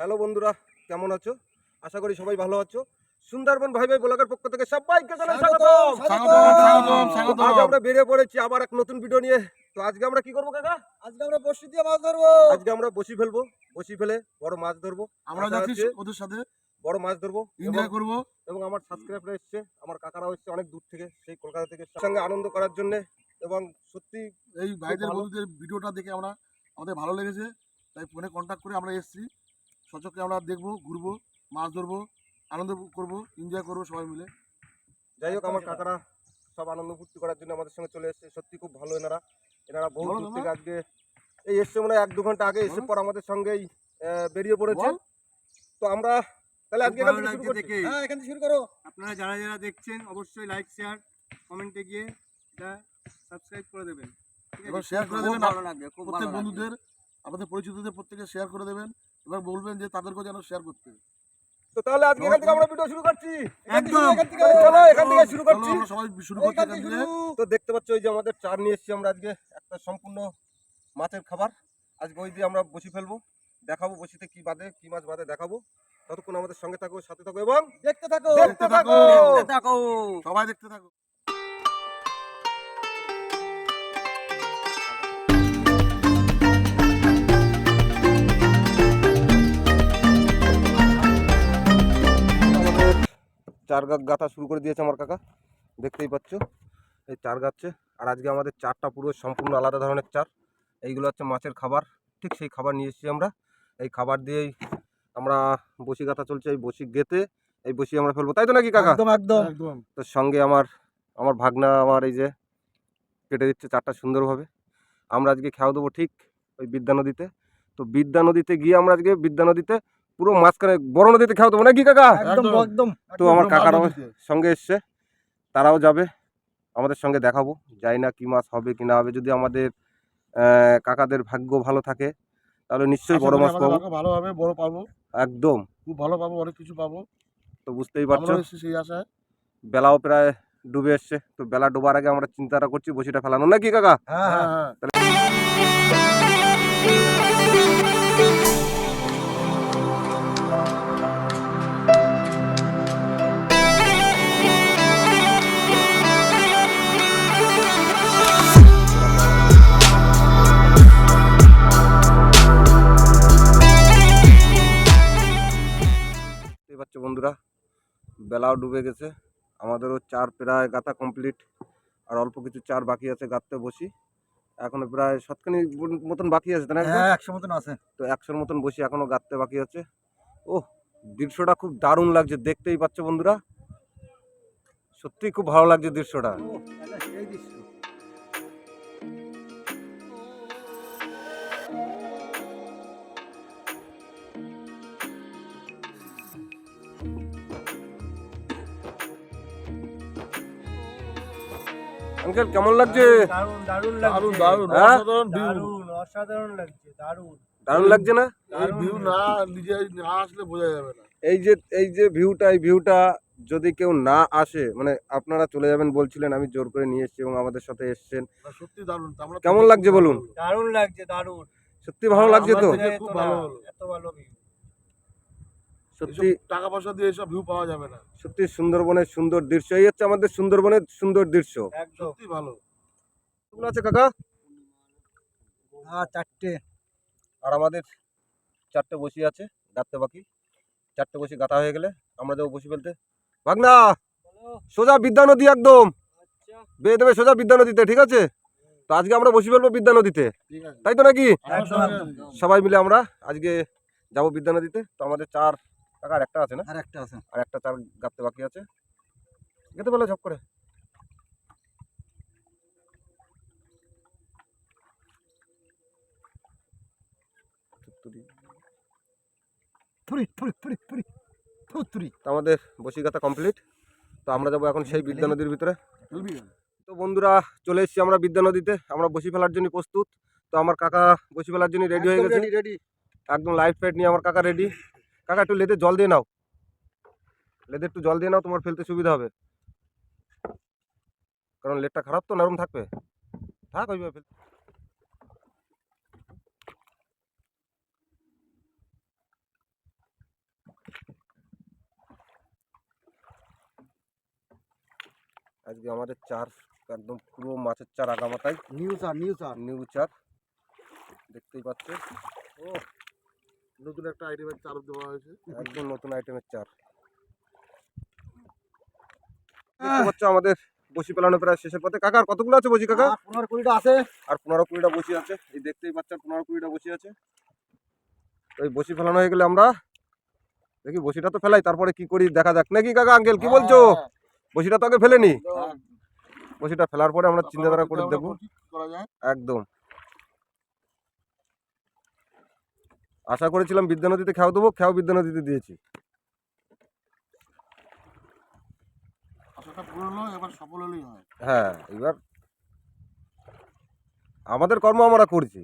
Hello বন্ধুরা, কেমন আছো? আশা করি সবাই ভালো আছো। সুন্দরবন ভাই ভাই ব্লগের পক্ষ থেকে সবাইকে জানাই স্বাগতম। আজ আমরা বেরিয়ে পড়েছি আবার এক নতুন ভিডিও নিয়ে। তো আজকে আমরা কি করবো কাকা? আজকে আমরা বড়শি দিয়ে মাছ ধরবো। আজকে আমরা বসি ফেলবো, বসি ফেলে বড় মাছ ধরবো। আমরা যাচ্ছি ওদের সাথে বড় মাছ ধরবো, এনজয় করব। এবং আমার সাবস্ক্রাইবার এসছে, আমার কাকারাও এসছে অনেক দূর থেকে, সেই কলকাতা থেকে সঙ্গে আনন্দ করার জন্য। এবং সত্যি এই ভাইদের বন্ধুদের ভিডিওটা দেখে আমাদের ভালো লেগেছে, তাই ফোনে কন্ট্যাক্ট করে আমরা এসেছি। সচক্ষে আমরা দেখবো, ঘুরবো, মাছ ধরবো, আনন্দ করবো, এনজয় করবো সবাই মিলে। যাই হোক, আমার কাকারা সব আনন্দ ফুর্তি করার জন্য আমাদের সঙ্গে চলে এসেছে। সত্যি খুব ভালো এনারা বহু দূর থেকে আজকে এই এসছে, মানে 1-2 ঘন্টা আগে এসে পর আমাদের সঙ্গেই বেরিয়ে পড়েছে। তো আমরা তাহলে আজকে এখান থেকে শুরু করছি। হ্যাঁ, এখান থেকে শুরু করো। আপনারা যারা যারা দেখছেন অবশ্যই লাইক শেয়ার কমেন্টে গিয়ে এটা সাবস্ক্রাইব করে দেবেন। এবার শেয়ার করে দেবেন ভালো লাগবে, খুব প্রত্যেক ভালো লাগবে। বন্ধুদের, আমাদের পরিচিতদের প্রত্যেকে শেয়ার করে দেবেন। এবার বলবেন যে তাদেরকেও যেন শেয়ার করতে। তো তাহলে আজকে এখান থেকে আমরা ভিডিও শুরু করছি। একদম। চলো এখান থেকে শুরু করছি। আমরা সবাই শুরু করছি এখান থেকে। তো দেখতে পাচ্ছ ওই যে আমাদের চার নিয়ে এসেছি আমরা আজকে, একটা সম্পূর্ণ মাছের খাবার। আজকে ওই দিয়ে আমরা বসি ফেলবো, দেখাবো বসিতে কি বাদে, কি মাছ বাদে দেখাবো। ততক্ষণ আমাদের সঙ্গে থাকো, সাথে থাকো এবং দেখতে থাকো, দেখতে থাকো। দেখতে থাকো। সবাই দেখতে থাকো। আমাদের চার গাথা শুরু করে দিয়েছে আমার কাকা, দেখতেই পাচ্ছ এই চার গাচ্ছে। আর আজকে আমাদের চারটা পুরো সম্পূর্ণ আলাদা ধরনের চার। এইগুলো হচ্ছে মাছের খাবার, ঠিক সেই খাবার নিয়ে এসেছি আমরা। এই খাবার দিয়েই আমরা বসি গাথা চলছে, এই বসি গেতে এই বসি আমরা ফেলবো, তাই তো নাকি কাকা? একদম একদম। একদম। তো সঙ্গে আমার ভাগনা আমার এই যে কেটে দিচ্ছে চারটা সুন্দরভাবে। আমরা আজকে খেয়াও দেবো ঠিক ওই বিদ্যা নদীতে। তো বিদ্যা নদীতে গিয়ে আমরা আজকে বিদ্যা নদীতে পুরো মাঝখানে বড় নদীতে খেয়াও দেবো নাকি কাকা? একদম একদম। তো আমার কাকারাও সঙ্গে এসছে, তারাও যাবে আমাদের সঙ্গে, দেখাবো যাই না কি মাছ হবে কি না হবে। যদি আমাদের কাকাদের ভাগ্য ভালো থাকে তাহলে নিশ্চয়ই বড় মাছ পাবো। ভালো হবে, বড় পাবো, একদম খুব ভালো পাবো, অনেক কিছু পাবো। তো বুঝতেই পারছো, আমরা এসেছি সেই আশায়। বেলাও প্রায় ডুবে এসছে। তো বেলা ডোবার আগে আমরা চিন্তাটা করছি বসিটা ফেলানো নাকি কাকা? হ্যাঁ হ্যাঁ হ্যাঁ। হ্যাঁ। বুঝতেই পারছো বন্ধুরা, বেলাও ডুবে গেছে, আমাদেরও চার প্রায় গাঁথা কমপ্লিট। আর অল্প কিছু চার বাকি আছে গাঁথতে বসি। এখনো প্রায় 7খানি মতন বাকি আছে, তাই না? হ্যাঁ, 100 মতন আছে। তো 100-র মতন বসি এখনো গাঁথতে বাকি আছে। ওহ, দৃশ্যটা খুব দারুণ লাগছে, দেখতেই পাচ্ছ বন্ধুরা, সত্যি খুব ভালো লাগছে দৃশ্যটা। এই দৃশ্য। আঙ্কেল কেমন লাগছে? দারুণ দারুণ দারুণ লাগছে, দারুণ, হ্যাঁ? অসাধারণ ভিউ। দারুণ অসাধারণ লাগছে, দারুণ। দারুণ লাগছে না? এই ভিউ না নিজে না আসলে বোঝা যাবে না। এই যে ভিউটা, এই ভিউটা যদি কেউ না আসে, মানে আপনারা চলে যাবেন বলছিলেন, আমি জোর করে নিয়ে এসেছি এবং আমাদের সাথে এসেছেন। না, সত্যি দারুণ। আমরা কেমন লাগছে বলুন? দারুণ লাগছে, দারুণ। সত্যি ভালো লাগছে তো? আমরা খুব ভালো হলো। এত ভালো ভিউ। সত্যি এসব টাকা পয়সা দিয়ে এসব ভিউ পাওয়া যাবে না। সত্যি সুন্দরবনের সুন্দর দৃশ্য, এই হচ্ছে আমাদের সুন্দরবনের সুন্দর দৃশ্য। একদম। সত্যি ভালো। কেমন আছে কাকা? হ্যাঁ, 4টে। আর আমাদের 4টে বসি আছে গাঁথতে বাকি। 4টে বসি গাঁথা হয়ে গেলে আমরা যাবো বসি ফেলতে। ভাগনা সোজা বিদ্যা নদী, একদম বেয়ে দেবে সোজা বিদ্যা নদীতে, ঠিক আছে? তো আজকে আমরা বসি ফেলবো বিদ্যা নদীতে, ঠিক আছে। তাই তো নাকি? আমার সঙ্গে সবাই মিলে আমরা আজকে যাবো বিদ্যা নদীতে। তো আমাদের চার টাকার একটা আছে না, আর একটা আছে। আর একটা চার গাঁথতে বাকি আছে, গেতে বলে ঝপ করে। থুরি থুরি থুরি থুরি থুরি। তো আমাদের বসি গাঁথা কমপ্লিট। তো আমরা যাবো এখন সেই বিদ্যা নদীর ভিতরে। খেলবি? তো বন্ধুরা চলে এসেছি আমরা বিদ্যা নদীতে, আমরা বসি ফেলার জন্য প্রস্তুত। তো আমার কাকা বসি ফেলার জন্য রেডি হয়ে গেছে, রেডি। একদম লাইফ প্যাড নিয়ে আমার কাকা রেডি। কাকা একটু লেদে জল দিয়ে নাও, লেদে একটু জল দিয়ে নাও, তোমার ফেলতে সুবিধা হবে, কারণ লেদটা খারাপ তো, নরম থাকবে। থাক ওইভাবে ফেল। আজকে আমাদের চার একদম পুরো মাছের চার আগামাথায় নিউ স্যার নিউ চার দেখতেই পাচ্ছ, ও নতুন একটা আইটেমের চাল দেওয়া হয়েছে। একদম নতুন আইটেমের চার। দেখতে পাচ্ছ আমাদের বসি পেলানো প্রায় শেষের পথে। কাকার কতগুলো আছে বসি কাকা? 15-20টা আছে। আর 15-20টা বসি আছে, এই দেখতেই পাচ্ছ 15-20টা বসি আছে। তো এই বসি ফেলানো হয়ে গেলে আমরা দেখি বসিটা তো ফেলাই, তারপরে কি করি দেখা যাক নাকি কাকা? আঙ্কেল কি বলছো? বসিটা তো আগে ফেলেনি, বসিটা ফেলার পরে আমরা চিন্তাধারা করে দেখবো। করা যায়। একদম আশা করেছিলাম বিদ্যা নদীতে খেয়াও দেবো, খেয়াও বিদ্যা নদীতে দিয়েছি। আশাটা পূরণ হলো, এবার সফল হলেই হয়। হ্যাঁ, এবার আমাদের কর্ম আমরা করছি।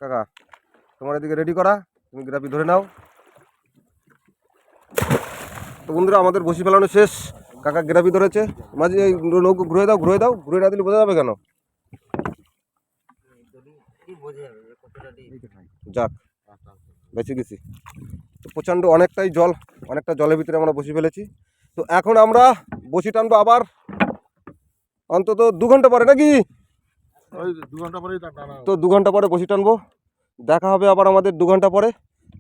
কাকা তোমার এদিকে রেডি করা, তুমি গ্রাফি ধরে নাও। তো বন্ধুরা আমাদের বসি ফেলানো শেষ, কাকা গ্রাফি ধরেছে। মাঝে এই নৌকো ঘুরে দাও, ঘুরে দাও, ঘুরে না দিলে বোঝা যাবে কেন? যাক বেঁচে গেছি। তো প্রচণ্ড অনেকটাই জল, অনেকটা জলের ভিতরে আমরা বসি ফেলেছি। তো এখন আমরা বসি টানবো আবার অন্তত 2 ঘন্টা পরে নাকি? ওই 2 ঘন্টা পরেই তার টানা তো 2 ঘন্টা পরে বসি টানবো, দেখা হবে আবার আমাদের 2 ঘন্টা পরে।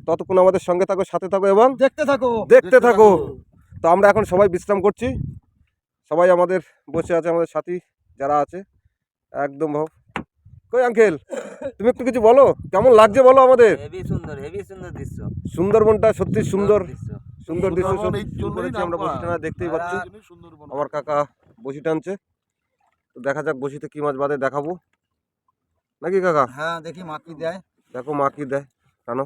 ততক্ষণ আমাদের সঙ্গে থাকো, সাথে থাকো এবং দেখতে থাকো। তো আমরা এখন সবাই বিশ্রাম করছি, সবাই আমাদের বসে আছে, আমাদের সাথী যারা আছে একদম। ভাব কই আঙ্কেল, তুমি একটু কিছু বলো, কেমন লাগছে বলো আমাদের? হেভি সুন্দর দৃশ্য। সুন্দরবনটা সত্যি সুন্দর, দৃশ্য। সুন্দর দৃশ্য সুন্দরবন সত্যি এই জন্যই করেছি নাম আমরা বসি করা। টানা, দেখতেই পাচ্ছ। সুন্দরবন। আমার কাকা বসি টানছে, তো দেখা যাক বসিতে কি মাছ বাঁধে, দেখাবো নাকি কাকা? হ্যাঁ, দেখি মা কি দেয়। দেখো মা কি দেয়, টানো।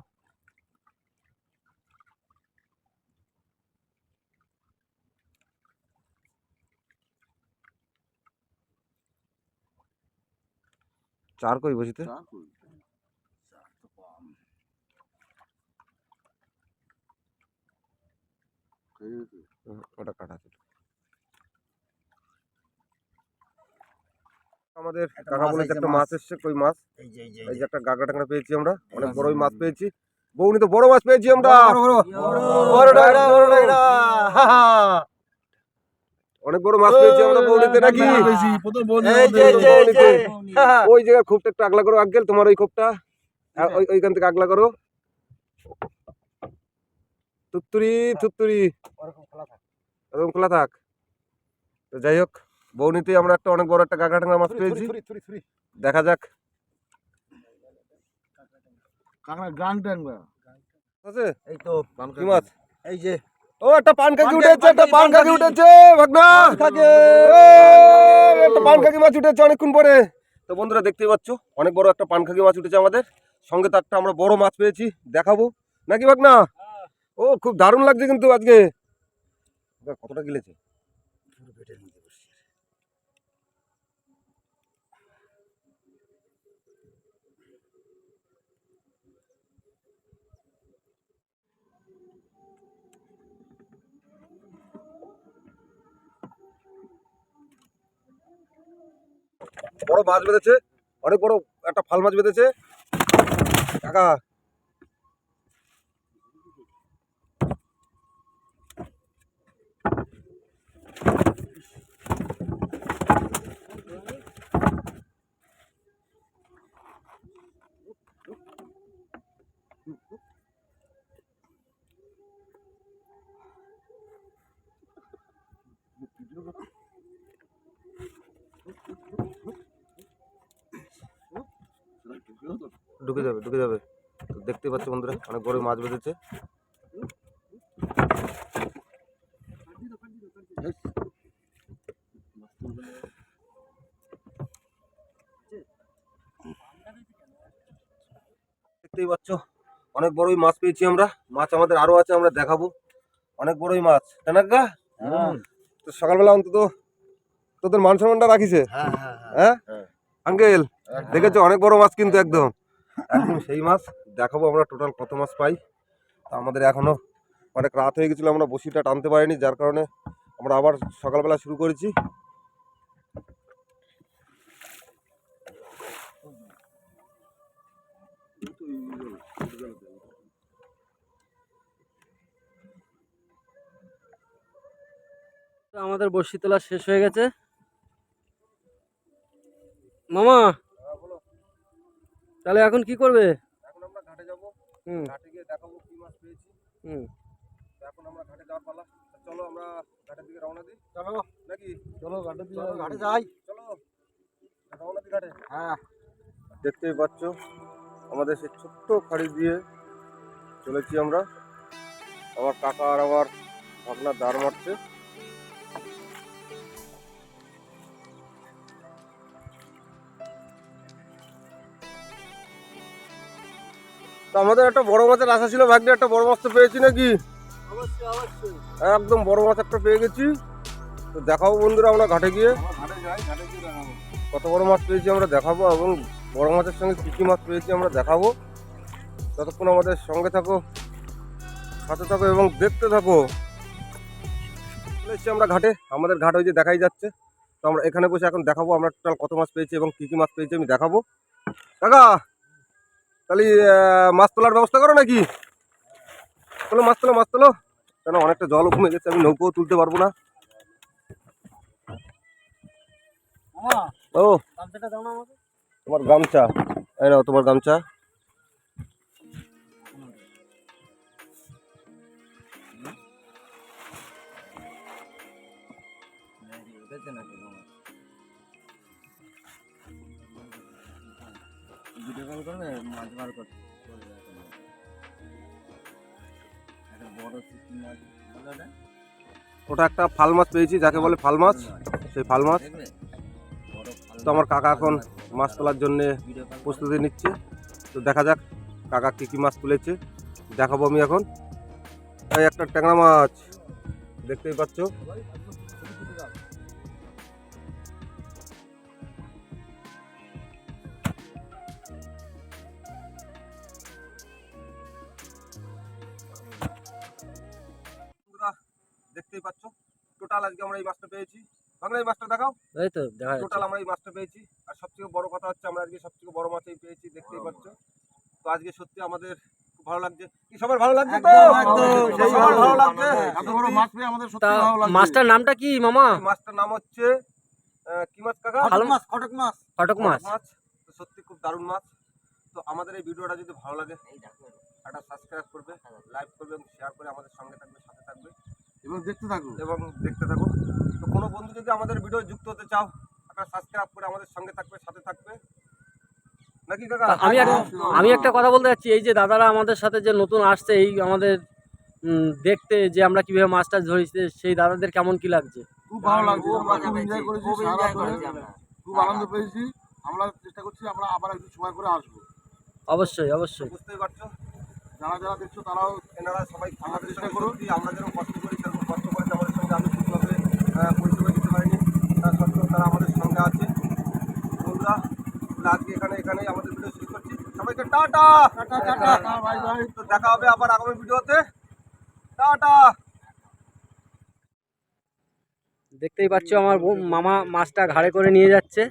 চার কই বসিতে? ওটা কাটা ছিল। আমাদের একটা কাকা মাছ বলেছে আইছে, একটা মাছ। মাছ এসছে, কই মাছ? এই যে এই যে একটা গাগরা টাংরা পেয়েছি আমরা, অনেক বড়ই মাছ পেয়েছি। বৌনি তো বড় মাছ পেয়েছি আমরা, বড় ডাগরা। অনেক বড় মাছ পেয়েছি আমরা বৌনিতে নাকি? প্রথম বন্ধু এই যে, আমাদের। এই যে, ওই জায়গার খোপটা একটু আগলা করো আঙ্কেল, তোমার ওই খোপটা ওইখান থেকে আগলা করো। তুত্তুরি তুত্তুরি এরকম খোলা থাক। তো যাই হোক, বৌনিতে আমরা একটা অনেক বড় একটা গাগরা টাংরা মাছ পেয়েছি, দেখা যাক। কাঁকড়া গ্রাং ট্যাংরা। আছে এই তো কি মাছ? এই যে ও একটা পানকাকি পানকাকি, উঠেছে, একটা পানকাকি পানকাকি। উঠেছে ভাগনা, একটা পানকাকি মাছ উঠেছে অনেকক্ষণ পরে। তো বন্ধুরা দেখতেই পাচ্ছ অনেক বড় একটা পানকাকি মাছ উঠেছে আমাদের, সঙ্গে তো একটা আমরা বড় মাছ পেয়েছি, দেখাবো নাকি ভাগনা? ও খুব দারুণ লাগছে কিন্তু আজকে। কতটা গিলেছে? বড় মাছ বেঁধেছে, অনেক বড় একটা ফাল মাছ বেঁধেছে কাকা। ঢুকে যাবে, ঢুকে যাবে। তো দেখতে পাচ্ছ বন্ধুরা অনেক বড় মাছ বেঁধেছে। দেখতেই পাচ্ছ অনেক বড়ই মাছ পেয়েছি আমরা, মাছ আমাদের আরো আছে, আমরা দেখাবো। অনেক বড়ই মাছ, তাই না কাকা? তো সকালবেলা অন্তত তোদের মান সম্মানটা রাখিছে। হ্যাঁ আঙ্কেল, দেখেছো অনেক বড় মাছ কিন্তু একদম একদম সেই মাছ। দেখাবো আমরা টোটাল কত মাছ পাই। তা আমাদের এখনো অনেক রাত হয়ে গেছিলো, আমরা বসিটা টানতে পারিনি, যার কারণে আমরা আবার সকালবেলা শুরু করেছি। তো আমাদের বড়শি তোলা শেষ হয়ে গেছে। মামা তাহলে এখন কি করবে? এখন আমরা ঘাটে যাবো, হুম ঘাটে গিয়ে দেখাবো কি মাছ পেয়েছি। হুম তো এখন আমরা ঘাটে যাওয়ার পালা। তো চলো আমরা ঘাটের দিকে রওনা দিই চলো নাকি? চলো ঘাটে যাই। চলো রওনা দিই ঘাটে। হ্যাঁ দেখতেই পাচ্ছ আমাদের সেই ছোট্ট খাড়ি দিয়ে চলেছি আমরা। আমার কাকা আর আমার ভাগনা দাঁড় মারছে। তো আমাদের একটা বড় মাছের আশা ছিল, ভাগ্যে একটা বড় মাছ তো পেয়েছি নাকি? একদম বড় মাছ একটা পেয়ে গেছি। তো দেখাবো বন্ধুরা আমরা ঘাটে গিয়ে ঘাটে যাই, ঘাটে গিয়ে দেখাবো। কত বড় মাছ পেয়েছি আমরা দেখাবো, এবং বড় মাছের সঙ্গে কী কী মাছ পেয়েছি আমরা দেখাবো। ততক্ষণ আমাদের সঙ্গে থাকো, সাথে থাকো এবং দেখতে থাকো। চলে এসেছি আমরা ঘাটে, আমাদের ঘাট ওই যে দেখাই যাচ্ছে। তো আমরা এখানে বসে এখন দেখাবো আমরা টোটাল কত মাছ পেয়েছি এবং কী কী মাছ পেয়েছি আমি দেখাবো। কাকা তাহলে মাছ তোলার ব্যবস্থা করো নাকি? চলো মাছ তোলো, মাছ তোলো। কেন অনেকটা জলও কমে গেছে, আমি নৌকোও তুলতে পারবো না। মামা ও গামছাটা দাও না আমাকে। তোমার গামছা, এই নাও তোমার গামছা। উঠেছে নাকি তোমার? ভিডিও কল করবে, মাছ বার করতে একটা বড় চিংড়ি মাছ বলে ওটা? ওটা একটা ফাল মাছ পেয়েছি, যাকে বলে ফাল মাছ, সেই ফাল মাছ। দেখবে বড় তো আমার কাকা এখন মাছ তোলার জন্যে ভিডিও কল প্রস্তুতি নিচ্ছে। তো দেখা যাক কাকা কী কী মাছ তুলেছে, দেখাবো আমি এখন। এই একটা ট্যাংরা মাছ দেখতেই পাচ্ছ। বন্ধুরা, দেখতেই পাচ্ছ টোটাল আজকে আমরা এই মাছটা পেয়েছি। বাংলা এই মাছটা দেখাও। এই তো দেখা যাচ্ছে। টোটাল আমরা এই মাছটা পেয়েছি। আর সবথেকে বড় কথা হচ্ছে আমরা আজকে সবথেকে বড় মাছই পেয়েছি, দেখতেই পাচ্ছ। তো আজকে সত্যি আমাদের খুব ভালো লাগছে। কি সবার ভালো লাগছে তো? একদম। সবার ভালো লাগছে। এত বড় মাছ পেয়ে আমাদের তা সত্যি ভালো লাগছে। মাছটার নামটা কি মামা? এই মাছটার নাম হচ্ছে কি মাছ কাকা? ভালো মাছ, ফটক মাছ। ফটক মাছ। মাছ। তো সত্যি খুব দারুণ মাছ। তো আমাদের এই ভিডিওটা যদি ভালো লাগে এই দেখো একটা সাবস্ক্রাইব করবে, লাইক করবে এবং শেয়ার করে আমাদের সঙ্গে থাকবে, সাথে থাকবে এবং দেখতে থাকো। এবং দেখতে থাকো। তো কোনো বন্ধু যদি আমাদের ভিডিও যুক্ত হতে চাও, একটা সাবস্ক্রাইব করে আমাদের সঙ্গে থাকবে, সাথে থাকবে নাকি কাকা? আমি একটা কথা বলতে চাচ্ছি, এই যে দাদারা আমাদের সাথে যে নতুন আসছে এই আমাদের দেখতে, যে আমরা কিভাবে মাছ টাছ ধরেছি, সেই দাদাদের কেমন কি লাগছে? খুব ভালো লাগছে, আমরা খুব এনজয় করেছি, খুব সারা এনজয় ধরে করেছি আমরা। খুব আনন্দ পেয়েছি। আমরা চেষ্টা করছি আমরা আবার একটু সময় করে আসবো। অবশ্যই অবশ্যই। বুঝতেই পারছো যারা যারা দেখছো তারাও এনারা সবাই আমাদের চেষ্টা সঙ্গে করুন। সত্যি আমরা যেরকম কষ্ট করি সেরকম কষ্ট করেছে আমাদের সঙ্গে। আমি ঠিকভাবে পরিষেবা দিতে পারিনি, তার সত্ত্বেও তারা আমাদের সঙ্গে আছে। বন্ধুরা আজকে এখানেই আমাদের ভিডিও শেষ করছি। সবাইকে টাটা। Bye bye. তো দেখা হবে আবার আগামী ভিডিওতে। টাটা। দেখতেই পাচ্ছ আমার মামা মাছটা ঘাড়ে করে নিয়ে যাচ্ছে।